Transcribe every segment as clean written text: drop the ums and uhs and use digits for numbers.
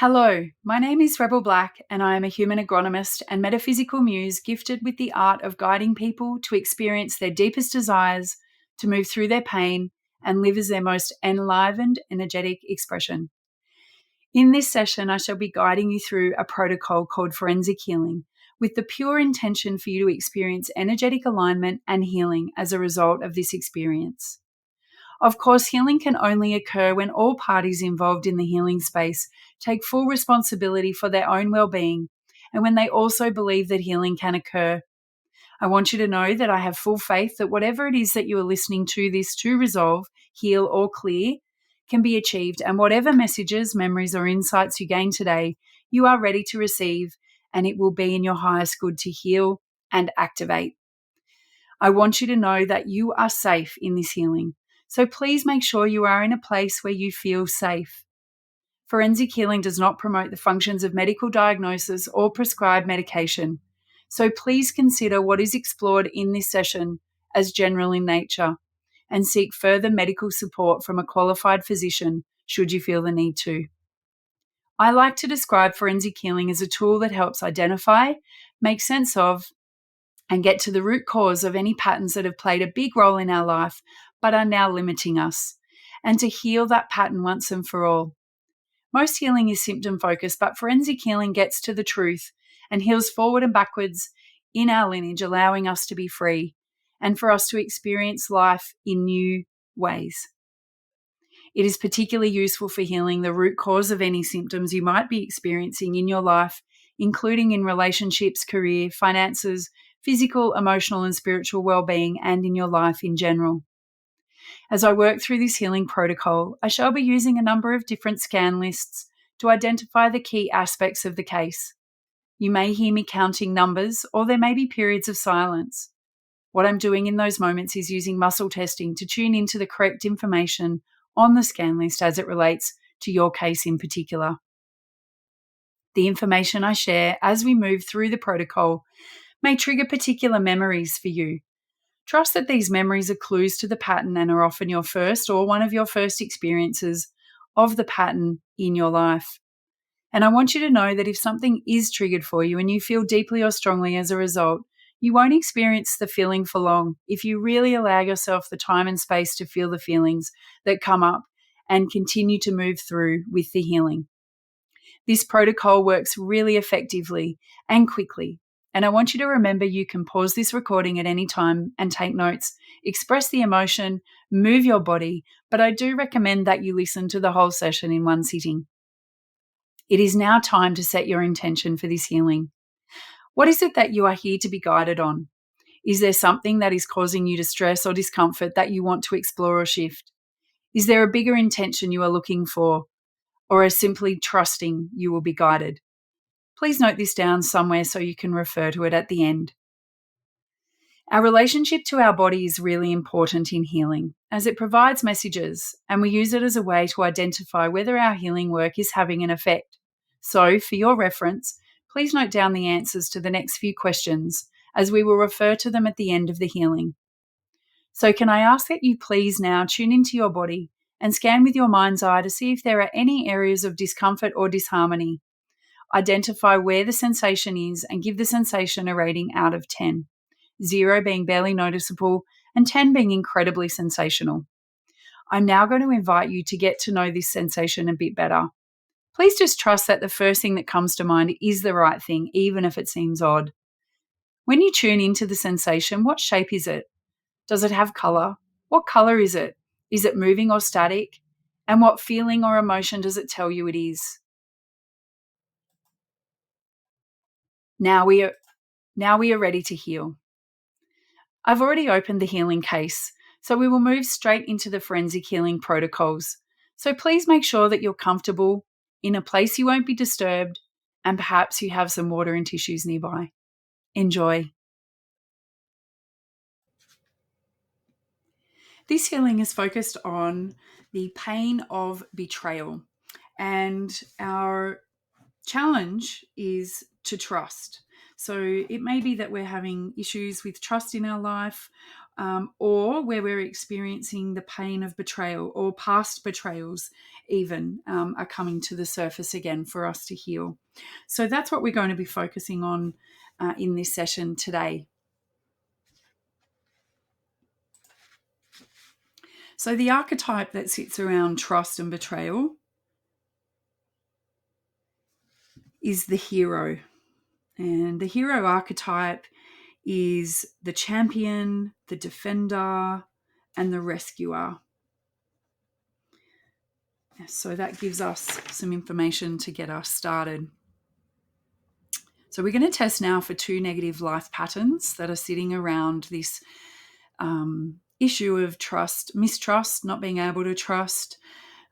Hello, my name is Rebel Black, and I am a human agronomist and metaphysical muse gifted with the art of guiding people to experience their deepest desires, to move through their pain, and live as their most enlivened, energetic expression. In this session, I shall be guiding you through a protocol called forensic healing, with the pure intention for you to experience energetic alignment and healing as a result of this experience. Of course, healing can only occur when all parties involved in the healing space take full responsibility for their own well-being and when they also believe that healing can occur. I want you to know that I have full faith that whatever it is that you are listening to this to resolve, heal, or clear can be achieved, and whatever messages, memories, or insights you gain today, you are ready to receive, and it will be in your highest good to heal and activate. I want you to know that you are safe in this healing. So please make sure you are in a place where you feel safe. Forensic healing does not promote the functions of medical diagnosis or prescribed medication. So please consider what is explored in this session as general in nature and seek further medical support from a qualified physician should you feel the need to. I like to describe forensic healing as a tool that helps identify, make sense of, and get to the root cause of any patterns that have played a big role in our life but are now limiting us, and to heal that pattern once and for all. Most healing is symptom focused, but forensic healing gets to the truth and heals forward and backwards in our lineage, allowing us to be free and for us to experience life in new ways. It is particularly useful for healing the root cause of any symptoms you might be experiencing in your life, including in relationships, career, finances, physical, emotional, and spiritual well-being, and in your life in general. As I work through this healing protocol, I shall be using a number of different scan lists to identify the key aspects of the case. You may hear me counting numbers, or there may be periods of silence. What I'm doing in those moments is using muscle testing to tune into the correct information on the scan list as it relates to your case in particular. The information I share as we move through the protocol may trigger particular memories for you. Trust that these memories are clues to the pattern and are often your first or one of your first experiences of the pattern in your life. And I want you to know that if something is triggered for you and you feel deeply or strongly as a result, you won't experience the feeling for long if you really allow yourself the time and space to feel the feelings that come up and continue to move through with the healing. This protocol works really effectively and quickly. And I want you to remember you can pause this recording at any time and take notes, express the emotion, move your body, but I do recommend that you listen to the whole session in one sitting. It is now time to set your intention for this healing. What is it that you are here to be guided on? Is there something that is causing you distress or discomfort that you want to explore or shift? Is there a bigger intention you are looking for, or are simply trusting you will be guided? Please note this down somewhere so you can refer to it at the end. Our relationship to our body is really important in healing, as it provides messages, and we use it as a way to identify whether our healing work is having an effect. So, for your reference, please note down the answers to the next few questions, as we will refer to them at the end of the healing. So, can I ask that you please now tune into your body and scan with your mind's eye to see if there are any areas of discomfort or disharmony. Identify where the sensation is and give the sensation a rating out of 10. 0 being barely noticeable and 10 being incredibly sensational. I'm now going to invite you to get to know this sensation a bit better. Please just trust that the first thing that comes to mind is the right thing, even if it seems odd. When you tune into the sensation, what shape is it? Does it have color? What color is it? Is it moving or static? And what feeling or emotion does it tell you it is? Now we are ready to heal. I've already opened the healing case, so we will move straight into the forensic healing protocols. So please make sure that you're comfortable, in a place you won't be disturbed, and perhaps you have some water and tissues nearby. Enjoy. This healing is focused on the pain of betrayal, and our challenge is to trust. So it may be that we're having issues with trust in our life, or where we're experiencing the pain of betrayal, or past betrayals even are coming to the surface again for us to heal. So that's what we're going to be focusing on in this session today. So the archetype that sits around trust and betrayal is the hero. And the hero archetype is the champion, the defender, and the rescuer. So that gives us some information to get us started. So we're going to test now for 2 negative life patterns that are sitting around this issue of trust, mistrust, not being able to trust,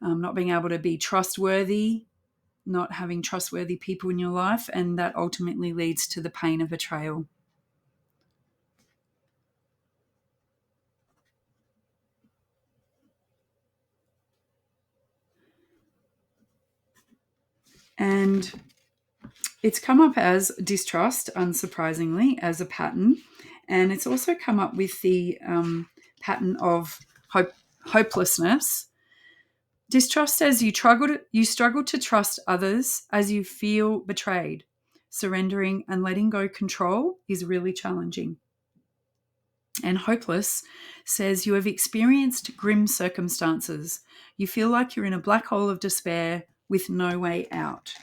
not being able to be trustworthy, not having trustworthy people in your life, and that ultimately leads to the pain of betrayal. And it's come up as distrust, unsurprisingly, as a pattern. And it's also come up with the pattern of hopelessness. Distrust says you struggle to trust others as you feel betrayed. Surrendering and letting go control is really challenging. And hopeless says you have experienced grim circumstances. You feel like you're in a black hole of despair with no way out.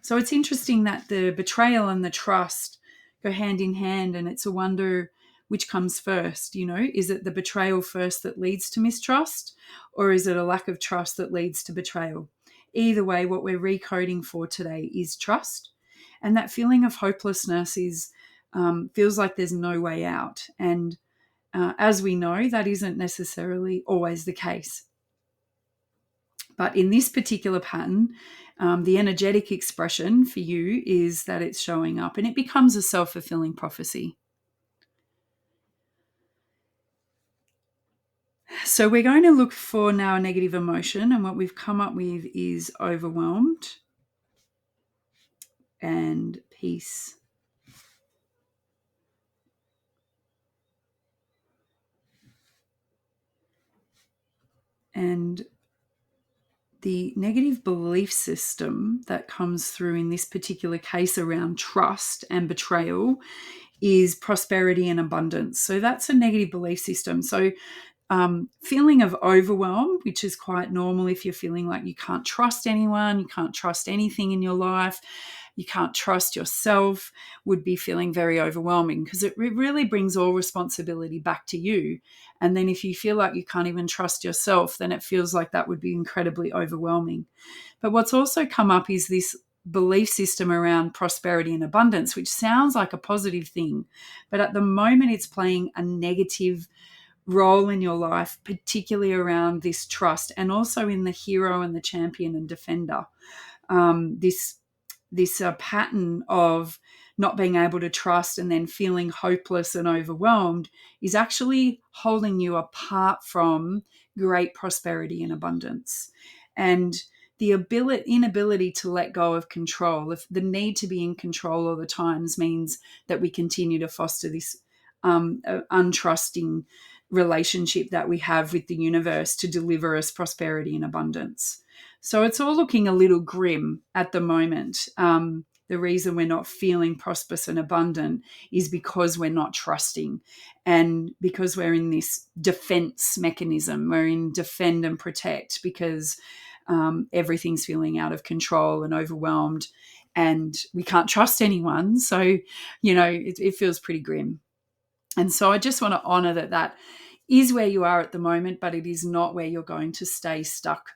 So it's interesting that the betrayal and the trust go hand in hand, and it's a wonder which comes first. Is it the betrayal first that leads to mistrust, or is it a lack of trust that leads to betrayal? Either way, what we're recoding for today is trust, and that feeling of hopelessness feels like there's no way out. And as we know, that isn't necessarily always the case. But in this particular pattern, the energetic expression for you is that it's showing up, and it becomes a self-fulfilling prophecy. So we're going to look for now a negative emotion, and what we've come up with is overwhelmed and peace. And the negative belief system that comes through in this particular case around trust and betrayal is prosperity and abundance. So that's a negative belief system. So feeling of overwhelm, which is quite normal if you're feeling like you can't trust anyone, you can't trust anything in your life, you can't trust yourself, would be feeling very overwhelming, because it really brings all responsibility back to you. And then if you feel like you can't even trust yourself, then it feels like that would be incredibly overwhelming. But what's also come up is this belief system around prosperity and abundance, which sounds like a positive thing, but at the moment it's playing a negative role in your life, particularly around this trust, and also in the hero and the champion and defender. This pattern of not being able to trust and then feeling hopeless and overwhelmed is actually holding you apart from great prosperity and abundance. And the inability to let go of control, if the need to be in control all the times, means that we continue to foster this untrusting relationship that we have with the universe to deliver us prosperity and abundance. So it's all looking a little grim at the moment. The reason we're not feeling prosperous and abundant is because we're not trusting, and because we're in this defense mechanism. We're in defend and protect because everything's feeling out of control and overwhelmed, and we can't trust anyone. So, it feels pretty grim. And so I just want to honor that is where you are at the moment, but it is not where you're going to stay stuck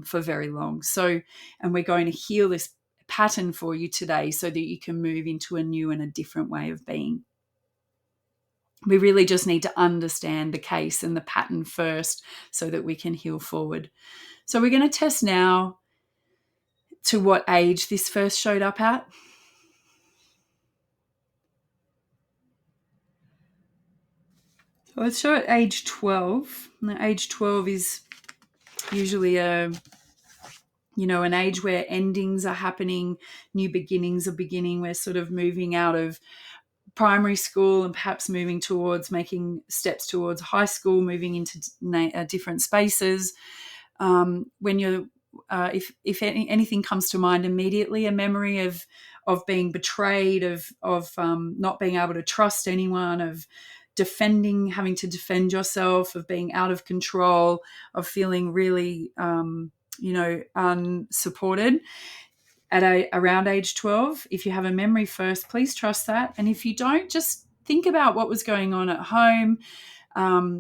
for very long. So, and we're going to heal this pattern for you today so that you can move into a new and a different way of being. We really just need to understand the case and the pattern first so that we can heal forward. So we're going to test now to what age this first showed up at. So let's show at age 12. Now, age 12 is usually an age where endings are happening, new beginnings are beginning. We're sort of moving out of primary school and perhaps moving towards making steps towards high school, moving into different spaces. When you're, if anything comes to mind immediately, a memory of being betrayed, of not being able to trust anyone, of having to defend yourself, of being out of control, of feeling really, unsupported at around age 12. If you have a memory first, please trust that. And if you don't, just think about what was going on at home.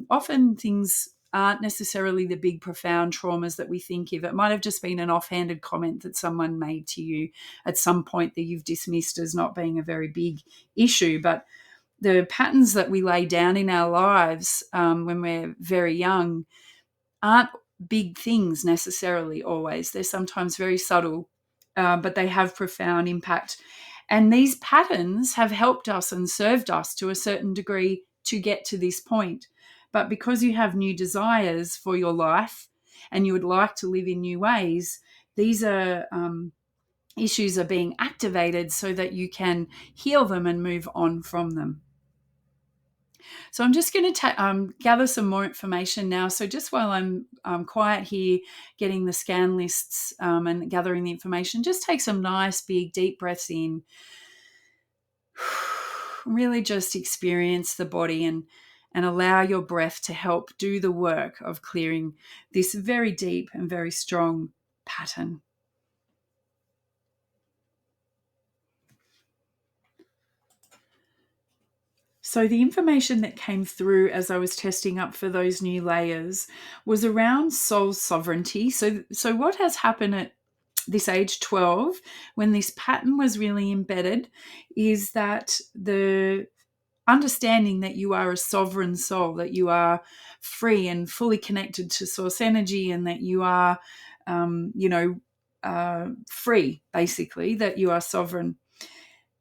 Often things aren't necessarily the big, profound traumas that we think of. It might have just been an offhanded comment that someone made to you at some point that you've dismissed as not being a very big issue. But the patterns that we lay down in our lives when we're very young aren't big things necessarily always. They're sometimes very subtle, but they have profound impact. And these patterns have helped us and served us to a certain degree to get to this point. But because you have new desires for your life and you would like to live in new ways, these are issues are being activated so that you can heal them and move on from them. So I'm just going to gather some more information now. So just while I'm quiet here, getting the scan lists and gathering the information, just take some nice, big, deep breaths in. Really just experience the body and allow your breath to help do the work of clearing this very deep and very strong pattern. So the information that came through as I was testing up for those new layers was around soul sovereignty. So what has happened at this age 12, when this pattern was really embedded, is that the understanding that you are a sovereign soul, that you are free and fully connected to source energy, and that you are, free, basically, that you are sovereign,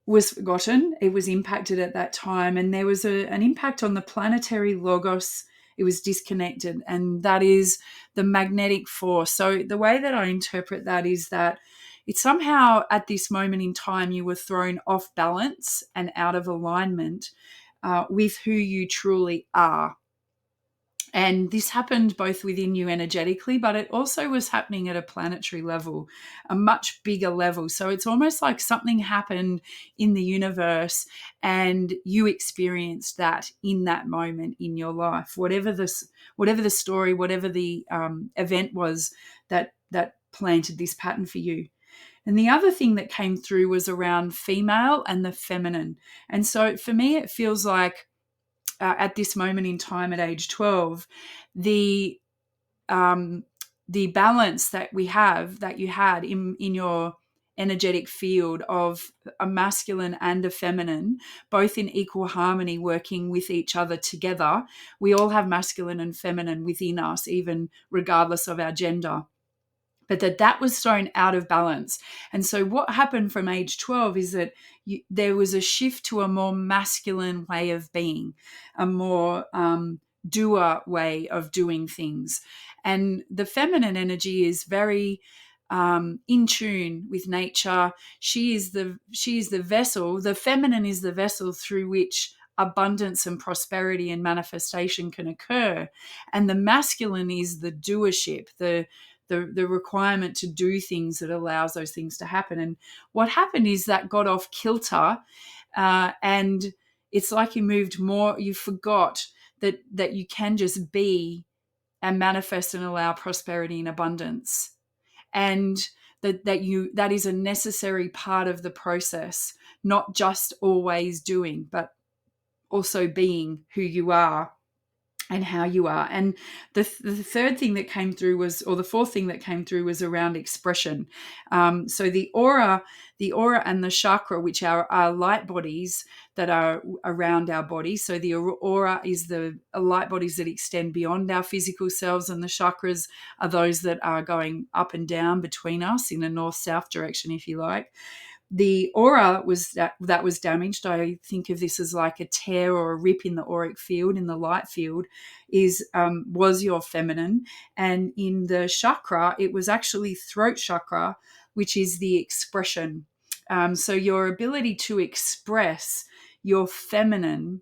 was forgotten. It was impacted at that time, and there was an impact on the planetary logos. It was disconnected, and that is the magnetic force. So the way that I interpret that is that it's somehow at this moment in time you were thrown off balance and out of alignment with who you truly are. And this happened both within you energetically, but it also was happening at a planetary level, a much bigger level. So it's almost like something happened in the universe and you experienced that in that moment in your life, whatever the story, whatever the event was that planted this pattern for you. And the other thing that came through was around female and the feminine. And so for me, it feels like at this moment in time at age 12, the balance that you had in your energetic field of a masculine and a feminine, both in equal harmony, working with each other together. We all have masculine and feminine within us, even regardless of our gender. But that was thrown out of balance. And so what happened from age 12 is that there was a shift to a more masculine way of being, a more doer way of doing things. And the feminine energy is very in tune with nature. She is the vessel. The feminine is the vessel through which abundance and prosperity and manifestation can occur. And the masculine is the doership, the requirement to do things that allows those things to happen. And what happened is that got off kilter, and it's like you forgot that you can just be and manifest and allow prosperity and abundance, and that is a necessary part of the process, not just always doing, but also being who you are and how you are. And the third thing that came through the fourth thing that came through was around expression. So the aura and the chakra, which are light bodies that are around our body. So the aura is the light bodies that extend beyond our physical selves, and the chakras are those that are going up and down between us in a north-south direction, if you like. The aura that was damaged. I think of this as like a tear or a rip in the auric field, in the light field, was your feminine. And in the chakra, it was actually throat chakra, which is the expression. So your ability to express your feminine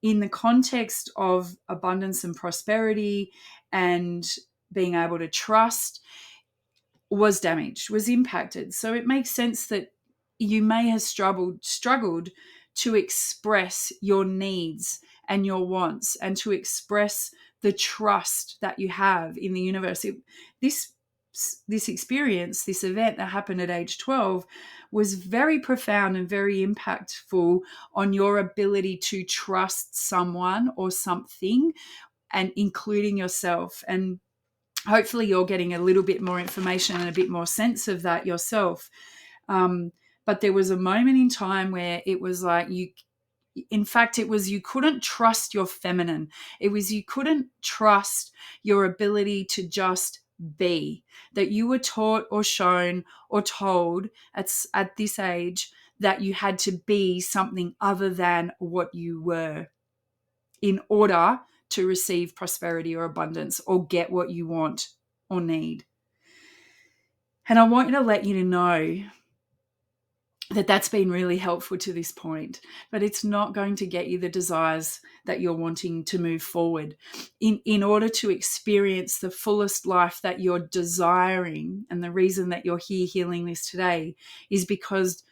in the context of abundance and prosperity and being able to trust was damaged, was impacted. So it makes sense that you may have struggled to express your needs and your wants and to express the trust that you have in the universe. This experience, this event that happened at age 12 was very profound and very impactful on your ability to trust someone or something, and including yourself. And hopefully you're getting a little bit more information and a bit more sense of that yourself. But there was a moment in time where it was like you couldn't trust your feminine. It was you couldn't trust your ability to just be, that you were taught or shown or told at this age that you had to be something other than what you were in order to receive prosperity or abundance or get what you want or need. And I want to let you know that that's been really helpful to this point, but it's not going to get you the desires that you're wanting to move forward. In order to experience the fullest life that you're desiring, and the reason that you're here healing this today is because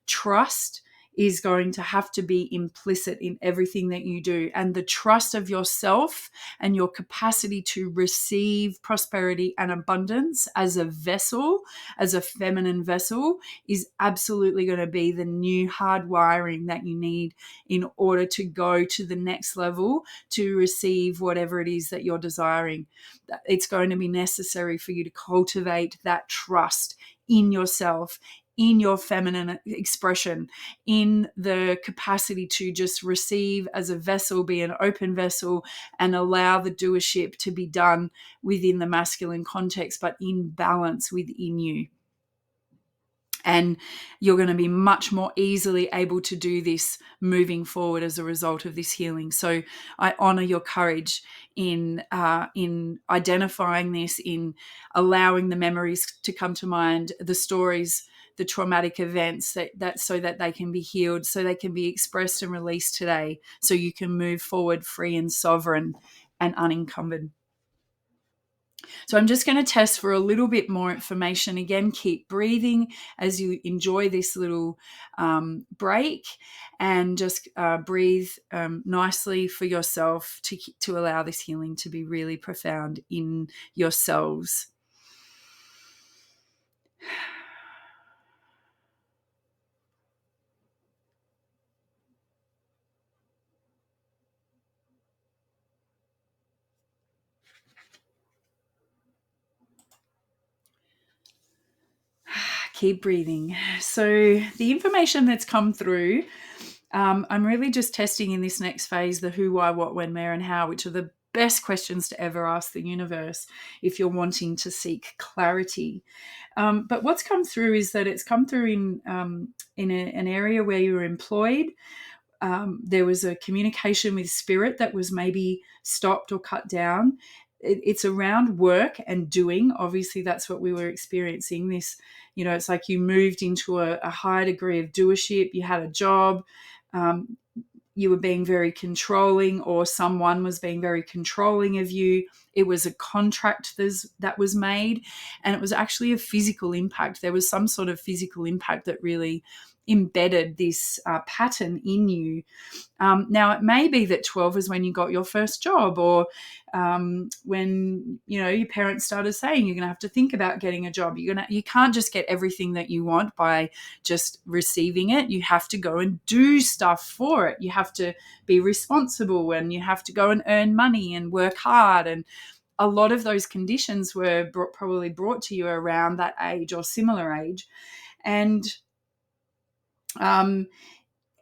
trust is going to have to be implicit in everything that you do. And the trust of yourself and your capacity to receive prosperity and abundance as a vessel, as a feminine vessel, is absolutely going to be the new hard wiring that you need in order to go to the next level to receive whatever it is that you're desiring. It's going to be necessary for you to cultivate that trust in yourself, in your feminine expression, in the capacity to just receive as a vessel, be an open vessel, and allow the doership to be done within the masculine context, but in balance within you. And you're going to be much more easily able to do this moving forward as a result of this healing. So I honor your courage in identifying this, in allowing the memories to come to mind, the stories, the traumatic events that so that they can be healed, so they can be expressed and released today, so you can move forward free and sovereign and unencumbered. So I'm just going to test for a little bit more information. Again, keep breathing as you enjoy this little break, and just breathe nicely for yourself to allow this healing to be really profound in yourselves. Keep breathing. So the information that's come through, I'm really just testing in this next phase the who, why, what, when, where, and how, which are the best questions to ever ask the universe if you're wanting to seek clarity. But what's come through is that it's come through in an area where you were employed. There was a communication with spirit that was maybe stopped or cut down. It's around work and doing. Obviously, that's what we were experiencing. This, it's like you moved into a high degree of doership. You had a job. You were being very controlling, or someone was being very controlling of you. It was a contract that was made, and it was actually a physical impact. There was some sort of physical impact that really embedded this pattern in you. Now, it may be that 12 is when you got your first job, or when your parents started saying you're going to have to think about getting a job. You can't just get everything that you want by just receiving it. You have to go and do stuff for it. You have to be responsible, and you have to go and earn money and work hard. And a lot of those conditions were probably brought to you around that age or similar age. And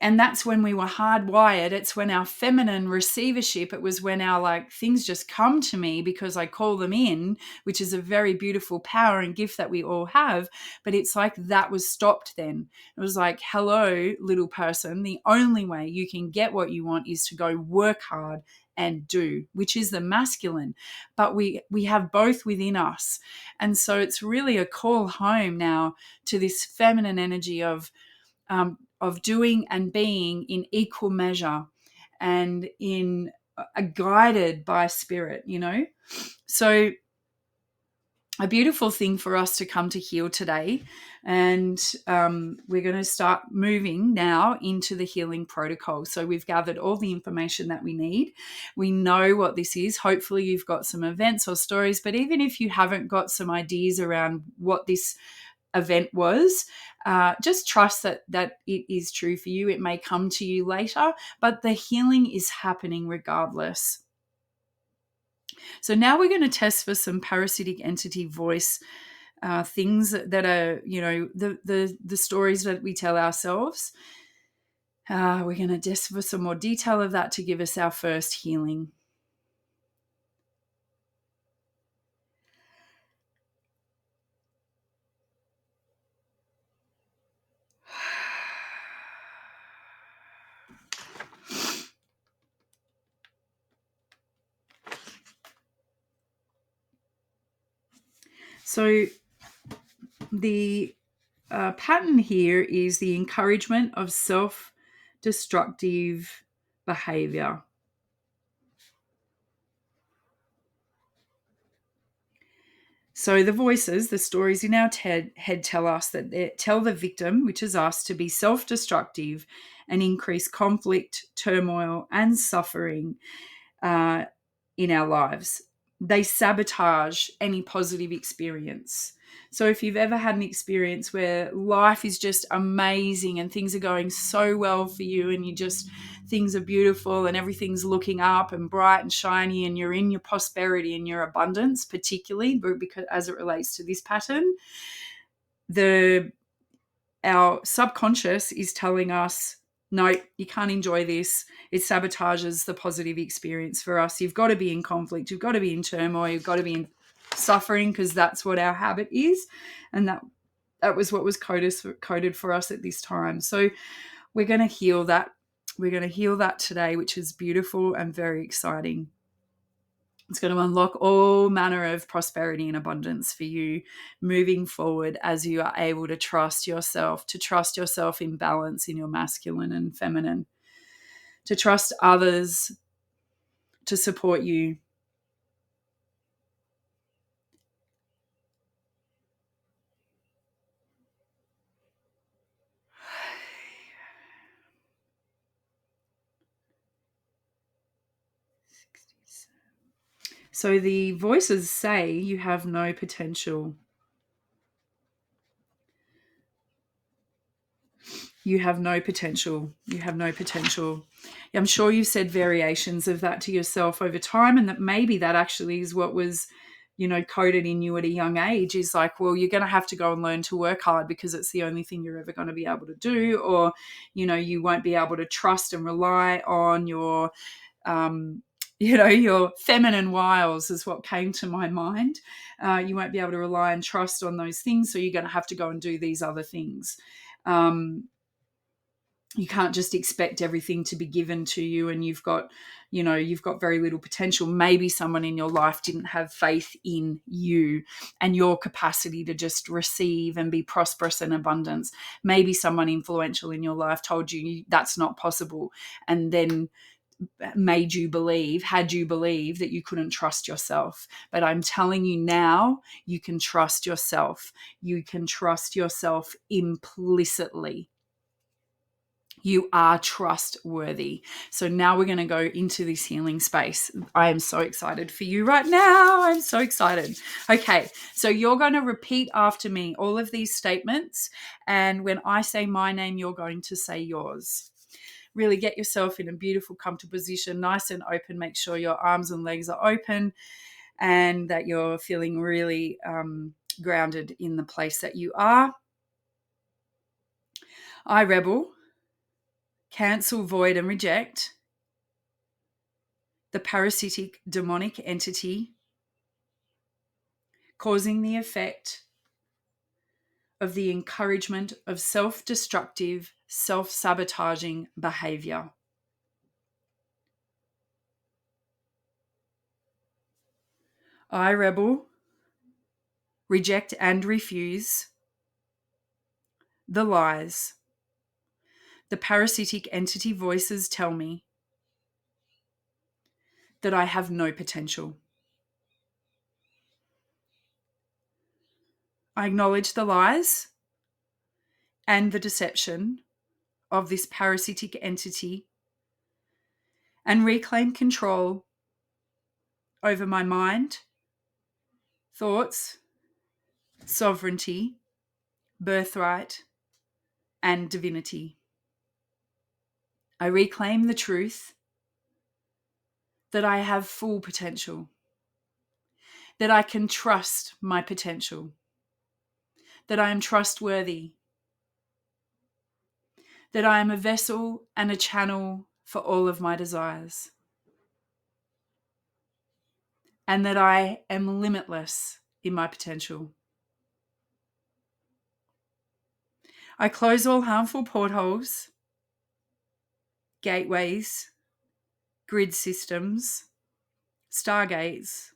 that's when we were hardwired. It's when our feminine receivership, it was when our things just come to me because I call them in, which is a very beautiful power and gift that we all have. But it's like that was stopped then. It was like, hello, little person, the only way you can get what you want is to go work hard and do, which is the masculine. But we have both within us. And so it's really a call home now to this feminine energy of doing and being in equal measure and in guided by spirit, So a beautiful thing for us to come to heal today. And we're going to start moving now into the healing protocol. So we've gathered all the information that we need. We know what this is. Hopefully you've got some events or stories, but even if you haven't got some ideas around what this event was, just trust that it is true for you. It may come to you later, but the healing is happening regardless. So now we're going to test for some parasitic entity voice things that are, the stories that we tell ourselves. We're going to test for some more detail of that to give us our first healing. So the pattern here is the encouragement of self-destructive behavior. So the voices, the stories in our head tell us that they tell the victim, which is us, to be self-destructive and increase conflict, turmoil, and suffering in our lives. They sabotage any positive experience. So if you've ever had an experience where life is just amazing and things are going so well for you and things are beautiful and everything's looking up and bright and shiny and you're in your prosperity and your abundance, particularly because as it relates to this pattern, our subconscious is telling us, no, you can't enjoy this. It sabotages the positive experience for us. You've got to be in conflict. You've got to be in turmoil. You've got to be in suffering because that's what our habit is. And that was what was coded for us at this time. So we're going to heal that. We're going to heal that today, which is beautiful and very exciting. It's going to unlock all manner of prosperity and abundance for you moving forward as you are able to trust yourself in balance in your masculine and feminine, to trust others to support you. So the voices say you have no potential. You have no potential. You have no potential. I'm sure you've said variations of that to yourself over time, and that maybe that actually is what was, coded in you at a young age, is like, well, you're going to have to go and learn to work hard because it's the only thing you're ever going to be able to do, or, you won't be able to trust and rely on your your feminine wiles is what came to my mind. You won't be able to rely and trust on those things, so you're going to have to go and do these other things. You can't just expect everything to be given to you, and you've got very little potential. Maybe someone in your life didn't have faith in you and your capacity to just receive and be prosperous and abundance. Maybe someone influential in your life told you that's not possible, and then had you believe that you couldn't trust yourself. But I'm telling you now, you can trust yourself. You can trust yourself implicitly. You are trustworthy. So now we're going to go into this healing space. I am so excited for you right now. I'm so excited. Okay, so you're going to repeat after me all of these statements. And when I say my name, you're going to say yours. Really get yourself in a beautiful, comfortable position, nice and open. Make sure your arms and legs are open and that you're feeling really grounded in the place that you are. I rebel, cancel, void, and reject the parasitic demonic entity causing the effect of the encouragement of self-destructive, self-sabotaging behavior. I rebel, reject and refuse the lies the parasitic entity voices tell me that I have no potential. I acknowledge the lies and the deception of this parasitic entity and reclaim control over my mind, thoughts, sovereignty, birthright, and divinity. I reclaim the truth that I have full potential, that I can trust my potential, that I am trustworthy, that I am a vessel and a channel for all of my desires, and that I am limitless in my potential. I close all harmful portholes, gateways, grid systems, stargates,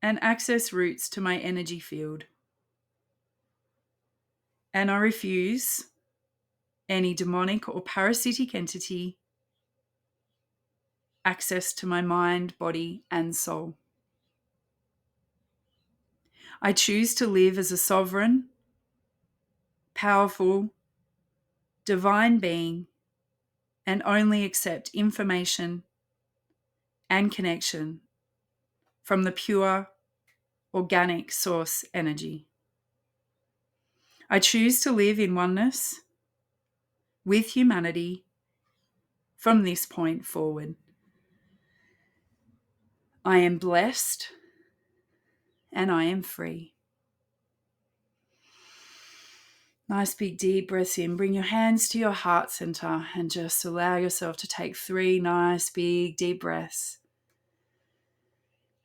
and access routes to my energy field. And I refuse any demonic or parasitic entity access to my mind, body, and soul. I choose to live as a sovereign, powerful, divine being and only accept information and connection from the pure, organic source energy. I choose to live in oneness with humanity from this point forward. I am blessed and I am free. Nice big deep breaths in. Bring your hands to your heart center and just allow yourself to take 3 nice big deep breaths.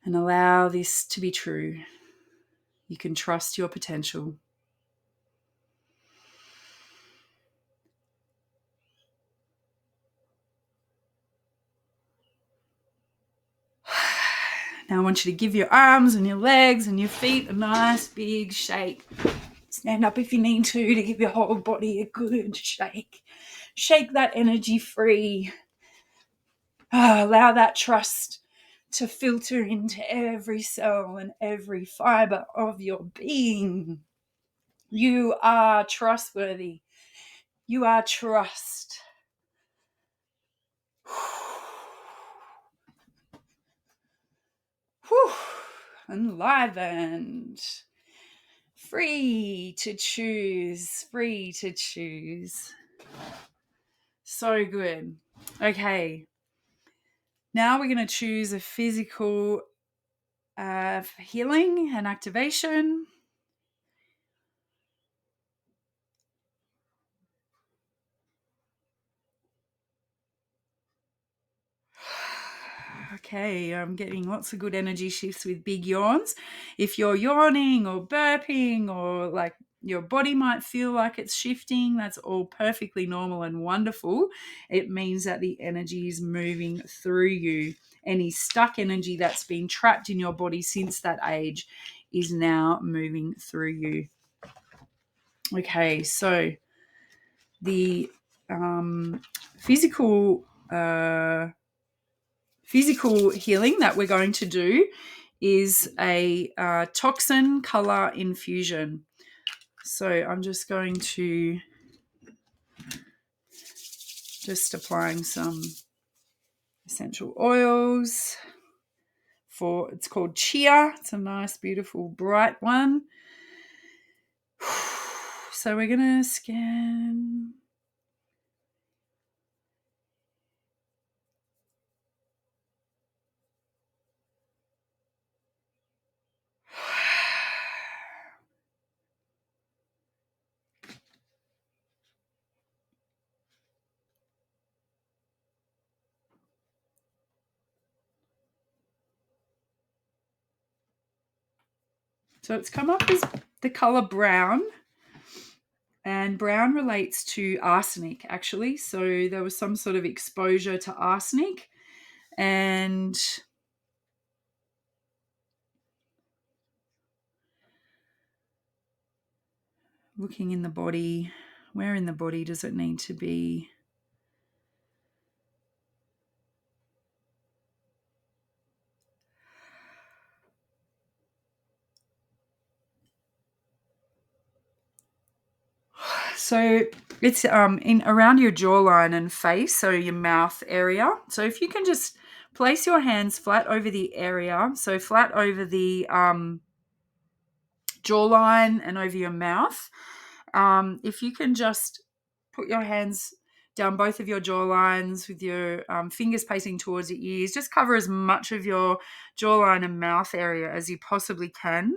And allow this to be true. You can trust your potential. Now I want you to give your arms and your legs and your feet a nice big shake. Stand up if you need to give your whole body a good shake. Shake that energy free. Allow that trust to filter into every cell and every fiber of your being. You are trustworthy. You are trust. Enlivened. Free to choose. Free to choose. So good. Okay. Now we're going to choose a physical healing and activation. Okay, I'm getting lots of good energy shifts with big yawns. If you're yawning or burping or like your body might feel like it's shifting, that's all perfectly normal and wonderful. It means that the energy is moving through you. Any stuck energy that's been trapped in your body since that age is now moving through you. Okay, so the physical healing that we're going to do is a toxin color infusion. So I'm just going to applying some essential oils it's called chia. It's a nice, beautiful, bright one. So we're going to scan. So it's come up as the color brown, and brown relates to arsenic, actually. So there was some sort of exposure to arsenic, and looking in the body, where in the body does it need to be So it's in around your jawline and face, so your mouth area. So if you can just place your hands flat over the area, so flat over the jawline and over your mouth. If you can just put your hands down both of your jawlines with your fingers facing towards your ears, just cover as much of your jawline and mouth area as you possibly can.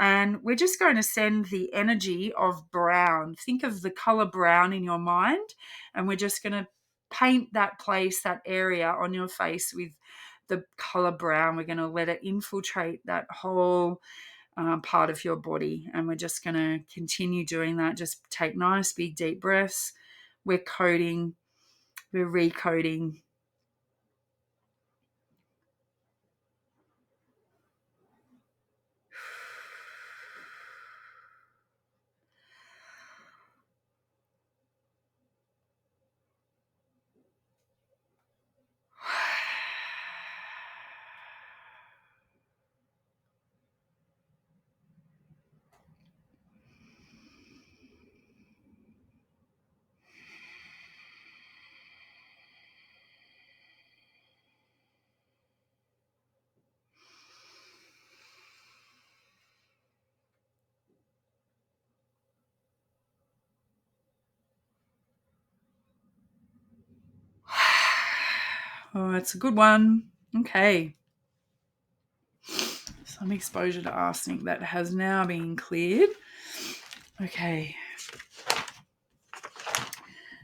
And we're just going to send the energy of brown. Think of the color brown in your mind, and we're just going to paint that place, that area on your face with the color brown. We're going to let it infiltrate that whole part of your body. And we're just going to continue doing that. Just take nice, big, deep breaths. We're coding, we're recoding. Oh, that's a good one. Okay. Some exposure to arsenic that has now been cleared. Okay.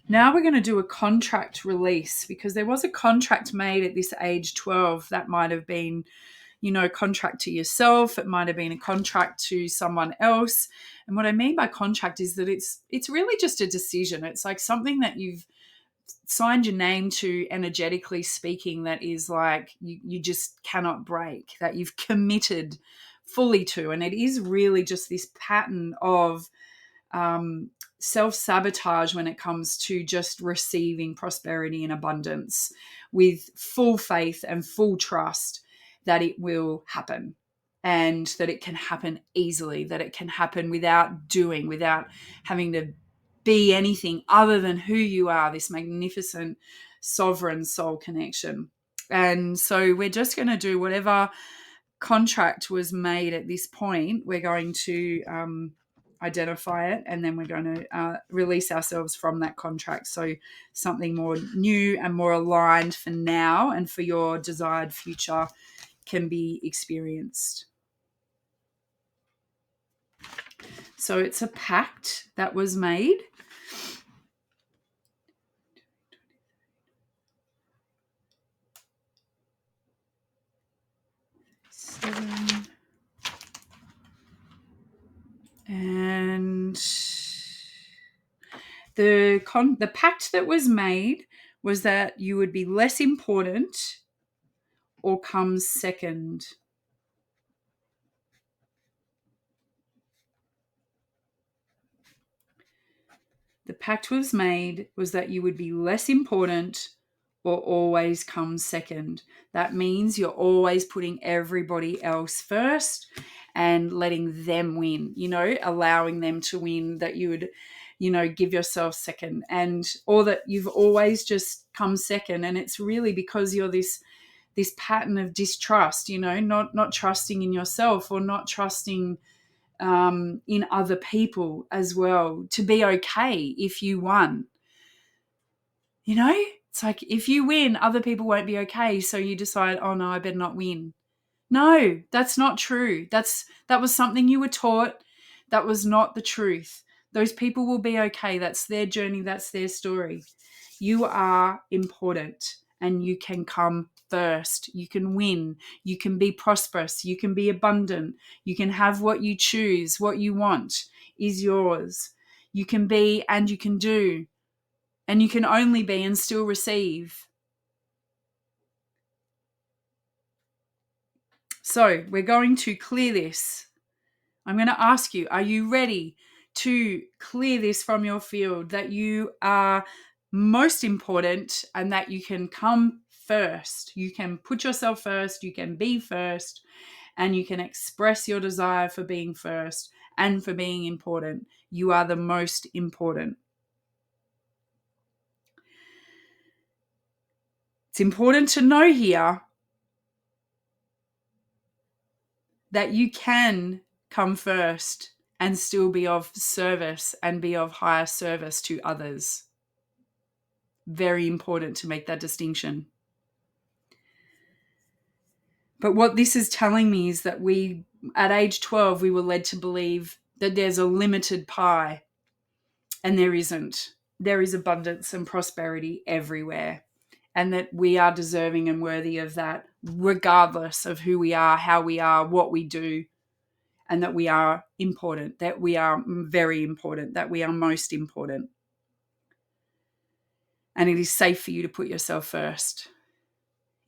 Now we're going to do a contract release, because there was a contract made at this age 12 that might have been, contract to yourself. It might have been a contract to someone else. And what I mean by contract is that it's really just a decision. It's like something that you've signed your name to, energetically speaking, that is like you just cannot break, that you've committed fully to. And it is really just this pattern of self-sabotage when it comes to just receiving prosperity and abundance, with full faith and full trust that it will happen, and that it can happen easily, that it can happen without having to be anything other than who you are, this magnificent sovereign soul connection. And so we're just going to do whatever contract was made at this point. We're going to identify it, and then we're going to release ourselves from that contract. So something more new and more aligned for now and for your desired future can be experienced. So it's a pact that was made. And the pact that was made was that you would be less important or come second. The pact was made was that you would be less important or always come second. That means you're always putting everybody else first and letting them win, allowing them to win, that you would, give yourself second, or that you've always just come second. And it's really because you're this pattern of distrust, not trusting in yourself, or not trusting in other people as well, to be okay if you won. It's like, if you win, other people won't be okay. So you decide, oh no, I better not win. No, that's not true. That was something you were taught. That was not the truth. Those people will be okay. That's their journey. That's their story. You are important, and you can come first. You can win. You can be prosperous. You can be abundant. You can have what you choose. What you want is yours. You can be and you can do. And you can only be and still receive. So we're going to clear this. I'm going to ask you, are you ready to clear this from your field, that you are most important and that you can come first? You can put yourself first, you can be first, and you can express your desire for being first and for being important. You are the most important. It's important to know here that you can come first and still be of service and be of higher service to others. Very important to make that distinction. But what this is telling me is that at age 12, we were led to believe that there's a limited pie, and there isn't. There is abundance and prosperity everywhere, and that we are deserving and worthy of that, regardless of who we are, how we are, what we do, and that we are important, that we are very important, that we are most important. And it is safe for you to put yourself first.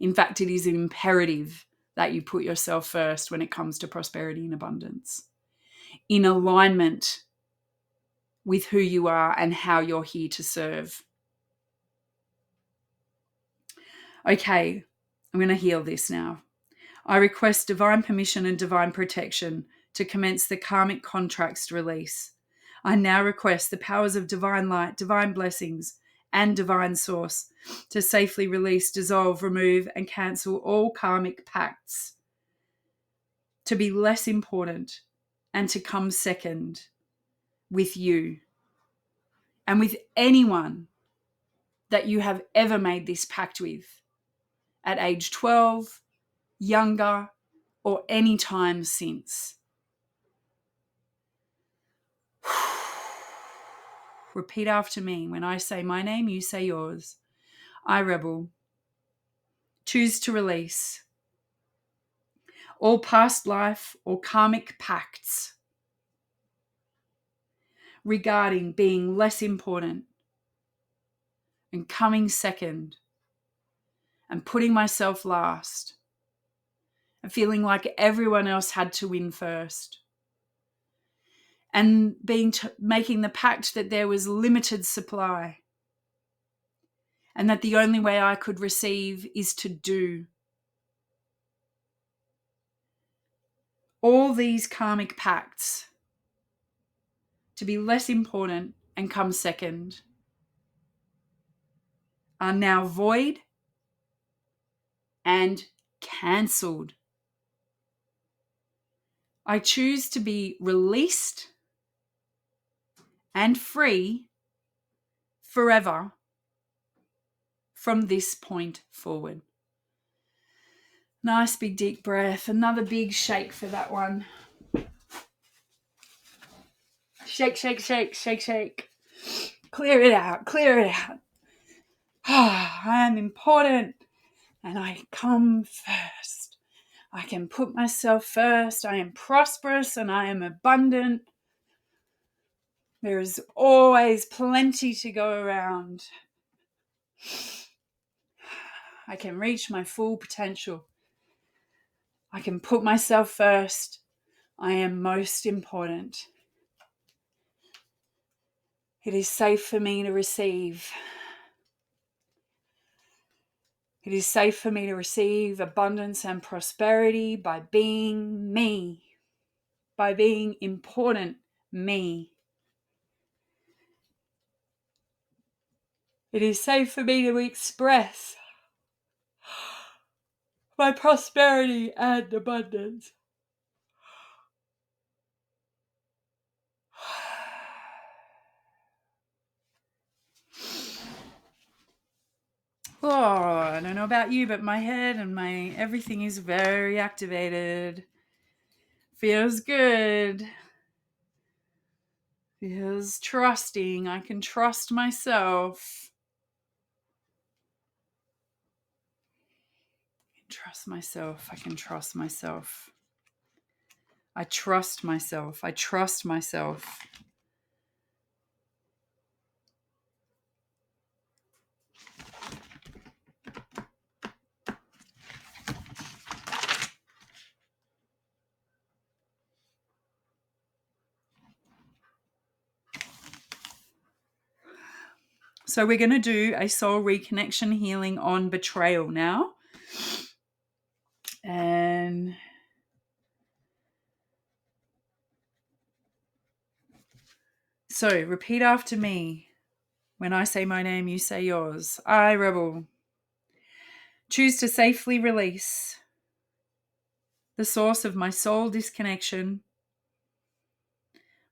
In fact, it is imperative that you put yourself first when it comes to prosperity and abundance, in alignment with who you are and how you're here to serve. Okay, I'm going to heal this now. I request divine permission and divine protection to commence the karmic contracts release. I now request the powers of divine light, divine blessings, and divine source to safely release, dissolve, remove, and cancel all karmic pacts, to be less important and to come second with you and with anyone that you have ever made this pact with at age 12, younger, or any time since. Repeat after me. When I say my name, you say yours. I, Rebel, choose to release all past life or karmic pacts regarding being less important and coming second and putting myself last and feeling like everyone else had to win first, and making the pact that there was limited supply and that the only way I could receive is to do. All these karmic pacts to be less important and come second are now void and cancelled. I choose to be released and free forever from this point forward. Nice big deep breath. Another big shake for that one. Shake, shake, shake, shake, shake. Clear it out, clear it out. I am important and I come first. I can put myself first. I am prosperous and I am abundant. There is always plenty to go around. I can reach my full potential. I can put myself first. I am most important. It is safe for me to receive. It is safe for me to receive abundance and prosperity by being me, by being important me. It is safe for me to express my prosperity and abundance. Oh, I don't know about you, but my head and my everything is very activated. Feels good. Feels trusting. I can trust myself. I can trust myself. I can trust myself. I trust myself. I trust myself. So we're going to do a soul reconnection healing on betrayal now. And so repeat after me. When I say my name, you say yours. I, Rebel, Choose to safely release the source of my soul disconnection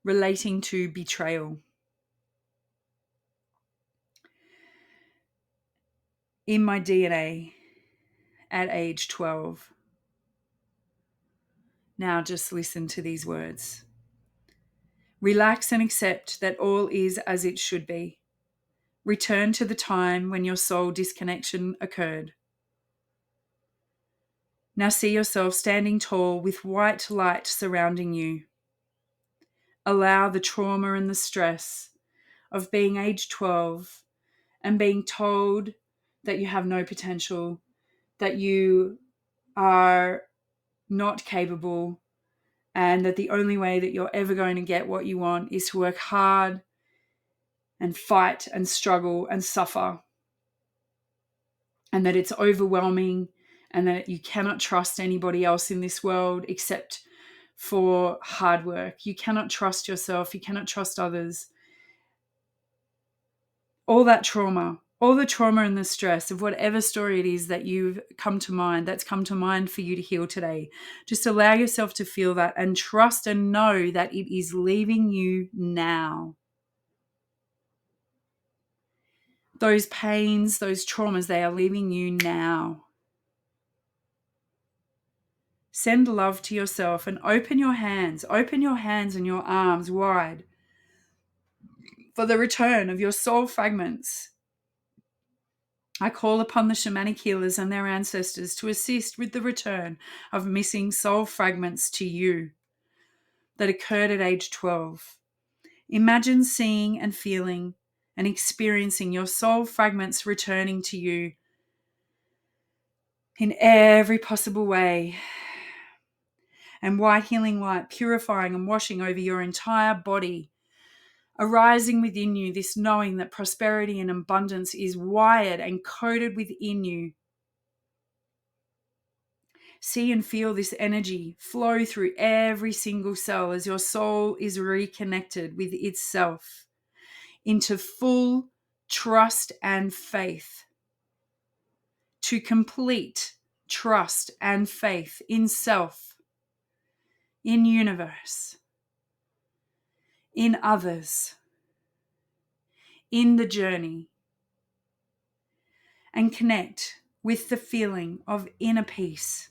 relating to betrayal. In my DNA at age 12. Now just listen to these words. Relax and accept that all is as it should be. Return to the time when your soul disconnection occurred. Now see yourself standing tall with white light surrounding you. Allow the trauma and the stress of being age 12 and being told that you have no potential, that you are not capable, and that the only way that you're ever going to get what you want is to work hard and fight and struggle and suffer, and that it's overwhelming and that you cannot trust anybody else in this world except for hard work. You cannot trust yourself. You cannot trust others. All that trauma, all the trauma and the stress of whatever story it is that you've come to mind, that's come to mind for you to heal today. Just allow yourself to feel that and trust and know that it is leaving you now. Those pains, those traumas, they are leaving you now. Send love to yourself and open your hands and your arms wide for the return of your soul fragments. I call upon the shamanic healers and their ancestors to assist with the return of missing soul fragments to you that occurred at age 12. Imagine seeing and feeling and experiencing your soul fragments returning to you in every possible way. And white healing light purifying and washing over your entire body, arising within you, this knowing that prosperity and abundance is wired and coded within you. See and feel this energy flow through every single cell as your soul is reconnected with itself into full trust and faith, to complete trust and faith in self, in universe, in others, in the journey, and connect with the feeling of inner peace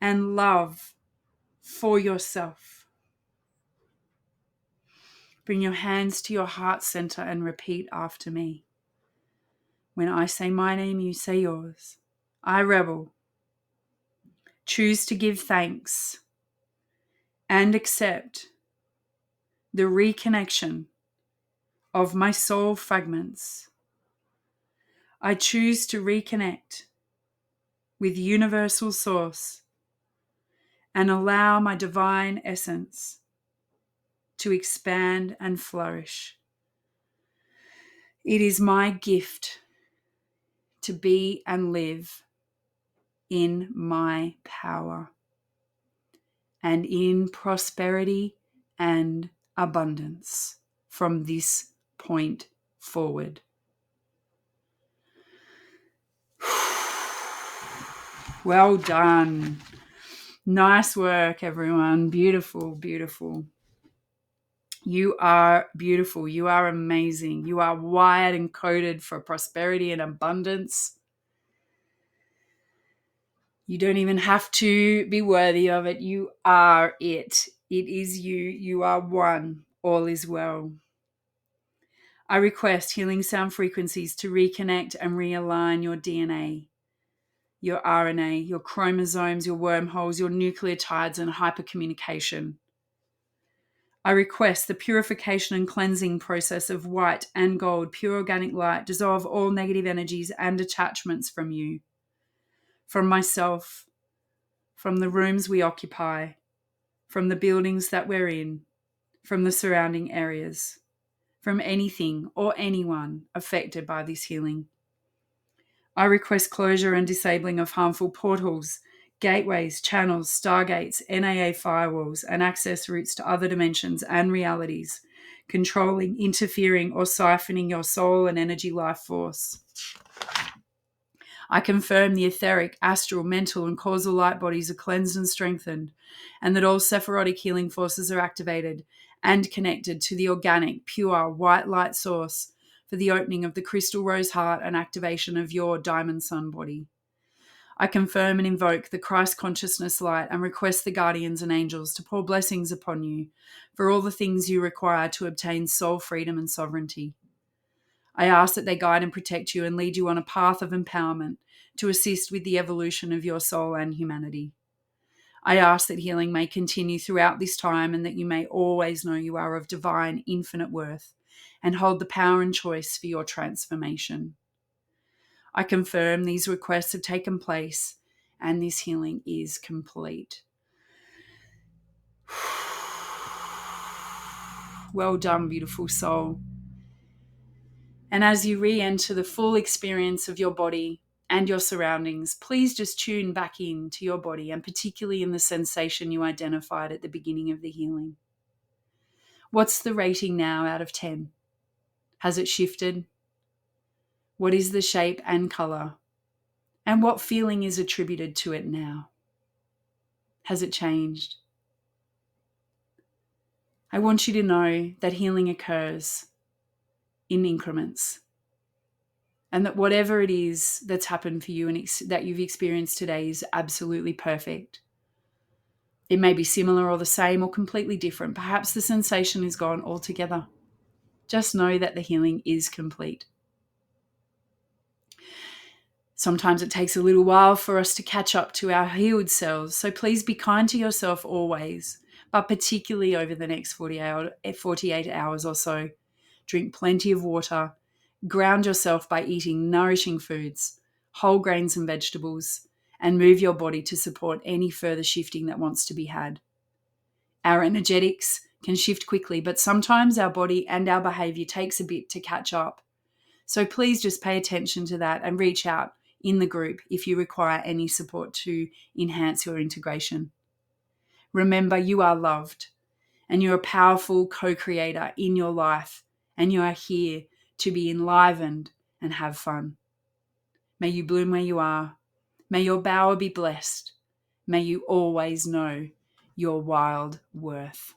and love for yourself. Bring your hands to your heart center and repeat after me. When I say my name, you say yours. I, Rebel, choose to give thanks and accept the reconnection of my soul fragments. I choose to reconnect with universal source and allow my divine essence to expand and flourish. It is my gift to be and live in my power and in prosperity and abundance from this point forward. Well done. Nice work, everyone. Beautiful, beautiful. You are beautiful. You are amazing. You are wired and coded for prosperity and abundance. You don't even have to be worthy of it. You are it. It is you. You are one. All is well. I request healing sound frequencies to reconnect and realign your DNA, your RNA, your chromosomes, your wormholes, your nucleotides, and hypercommunication. I request the purification and cleansing process of white and gold, pure organic light, dissolve all negative energies and attachments from you, from myself, from the rooms we occupy, from the buildings that we're in, from the surrounding areas, from anything or anyone affected by this healing. I request closure and disabling of harmful portals, gateways, channels, stargates, NAA firewalls, and access routes to other dimensions and realities, controlling, interfering, or siphoning your soul and energy life force. I confirm the etheric, astral, mental, and causal light bodies are cleansed and strengthened, and that all Sephirotic healing forces are activated and connected to the organic, pure, white light source for the opening of the crystal rose heart and activation of your diamond sun body. I confirm and invoke the Christ consciousness light and request the guardians and angels to pour blessings upon you for all the things you require to obtain soul freedom and sovereignty. I ask that they guide and protect you and lead you on a path of empowerment to assist with the evolution of your soul and humanity. I ask that healing may continue throughout this time and that you may always know you are of divine, infinite worth and hold the power and choice for your transformation. I confirm these requests have taken place and this healing is complete. Well done, beautiful soul. And as you re-enter the full experience of your body and your surroundings, please just tune back in to your body and particularly in the sensation you identified at the beginning of the healing. What's the rating now out of 10? Has it shifted? What is the shape and color? And what feeling is attributed to it now? Has it changed? I want you to know that healing occurs in increments and that whatever it is that's happened for you and that you've experienced today is absolutely perfect. It may be similar or the same or completely different. Perhaps the sensation is gone altogether. Just know that the healing is complete. Sometimes it takes a little while for us to catch up to our healed selves, so please be kind to yourself always, but particularly over the next 48 hours or so. Drink plenty of water, ground yourself by eating nourishing foods, whole grains and vegetables, and move your body to support any further shifting that wants to be had. Our energetics can shift quickly, but sometimes our body and our behavior takes a bit to catch up. So please just pay attention to that and reach out in the group if you require any support to enhance your integration. Remember, you are loved and you're a powerful co-creator in your life, and you are here to be enlivened and have fun. May you bloom where you are. May your bower be blessed. May you always know your wild worth.